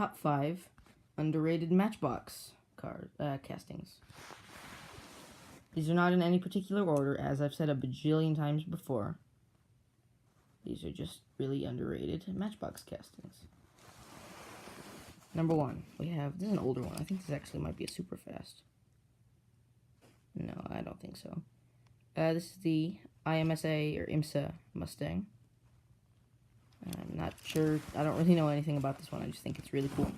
top 5 underrated Matchbox castings. These are not in any particular order, as I've said a bajillion times before. These are just really underrated Matchbox castings. Number 1, we have, this is an older one. I think this actually might be a super fast. No, I don't think so. This is the IMSA or IMSA Mustang. I'm not sure, I don't really know anything about this one. I just think it's really cool.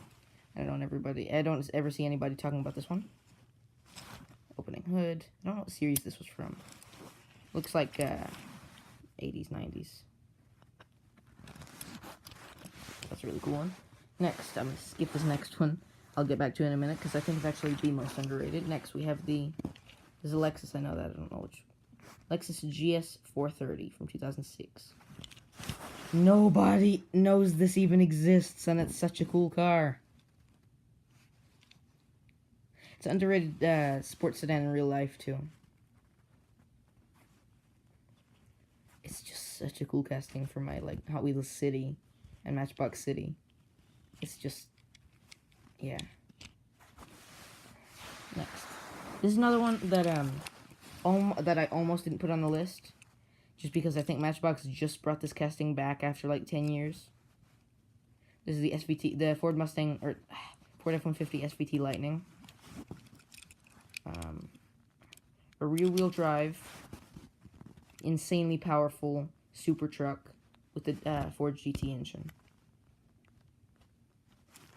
I don't ever see anybody talking about this one. Opening hood. I don't know what series this was from. Looks like 80s, 90s. That's a really cool one. Next, I'm going to skip this next one. I'll get back to it in a minute because I think it's actually the most underrated. Next, we have this is a Lexus. I know that. I don't know which. Lexus GS 430 from 2006. Nobody knows this even exists, and it's such a cool car. It's an underrated sports sedan in real life, too. It's just such a cool casting for my, like, Hot Wheels City and Matchbox City. It's just, yeah. Next. This is another one that, that I almost didn't put on the list. Just because I think Matchbox just brought this casting back after, like, 10 years. This is the SVT, the Ford Mustang, or Ford F-150 SVT Lightning. A rear-wheel drive, insanely powerful super truck with the Ford GT engine.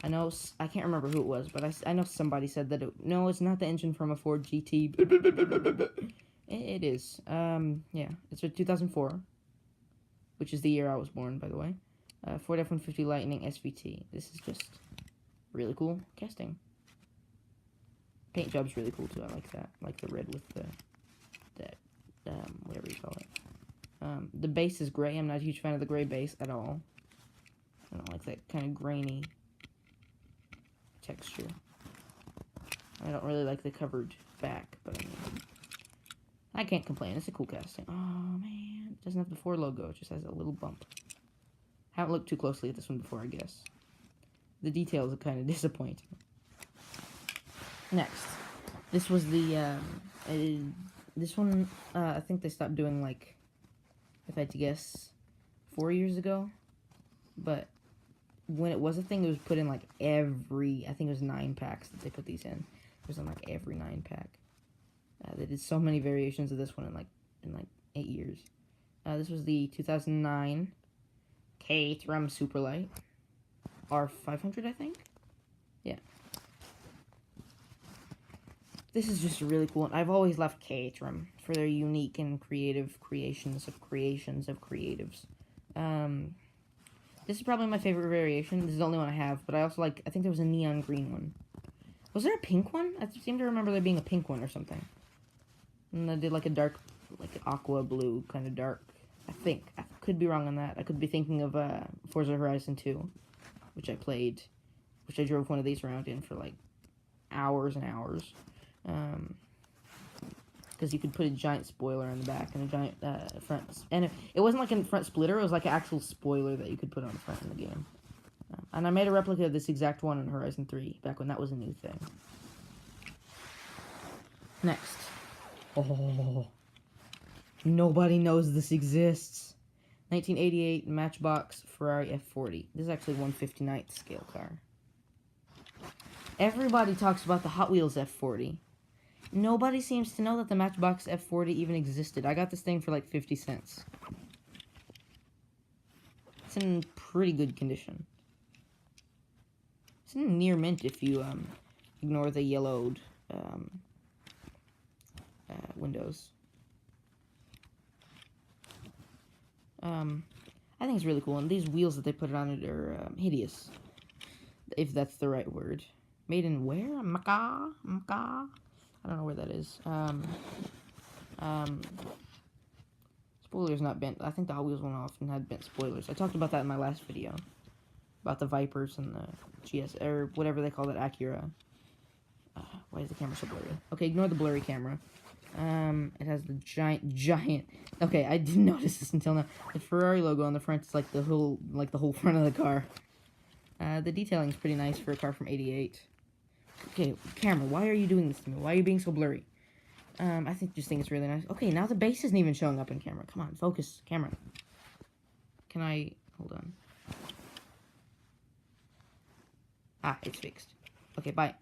I can't remember who it was, but I know somebody said that no, it's not the engine from a Ford GT. It is. Yeah, it's a 2004, which is the year I was born, by the way. Ford F-150 Lightning SVT. This is just really cool casting. Paint job's really cool too. I like that. I like the red with whatever you call it. The base is gray. I'm not a huge fan of the gray base at all. I don't like that kind of grainy texture. I don't really like the covered back, but I mean, I can't complain. It's a cool casting. Oh man, it doesn't have the Ford logo. It just has a little bump. Haven't looked too closely at this one before, I guess. The details are kind of disappointing. Next, this was the, this one, I think they stopped doing, like, if I had to guess, 4 years ago, but when it was a thing, it was put in, like, I think it was 9 packs that they put these in. It was in, like, every 9 pack. They did so many variations of this one in 8 years. This was the 2009 Caterham Superlight, R500, I think? Yeah. This is just a really cool one. I've always loved Caterham for their unique and creative creations of creatives. This is probably my favorite variation. This is the only one I have, but I also like, I think there was a neon green one. Was there a pink one? I seem to remember there being a pink one or something. And I did like a dark, like aqua blue kind of dark. I think. I could be wrong on that. I could be thinking of Forza Horizon 2, which I played, which I drove one of these around in for like hours and hours. Because you could put a giant spoiler in the back and a giant front, and it wasn't like a front splitter, it was like an actual spoiler that you could put on the front in the game. And I made a replica of this exact one in Horizon 3, back when that was a new thing. Next. Oh, nobody knows this exists. 1988 Matchbox Ferrari F40. This is actually 1/59th scale car. Everybody talks about the Hot Wheels F40. Nobody seems to know that the Matchbox F40 even existed. I got this thing for like 50 cents. It's in pretty good condition. It's in near mint if you ignore the yellowed windows. I think it's really cool, and these wheels that they put on it are hideous, if that's the right word. Made in where? Macau? I don't know where that is. Spoilers not bent. I think the Hot Wheels went off and had bent spoilers. I talked about that in my last video. About the Vipers and the GS, or whatever they call that, Acura. Why is the camera so blurry? Okay, ignore the blurry camera. It has the giant... Okay, I didn't notice this until now. The Ferrari logo on the front is like the whole front of the car. The detailing's pretty nice for a car from '88. Okay, camera, why are you doing this to me? Why are you being so blurry? I just think it's really nice. Okay, now the base isn't even showing up in camera. Come on, focus, camera. Can I... Hold on. Ah, it's fixed. Okay, bye.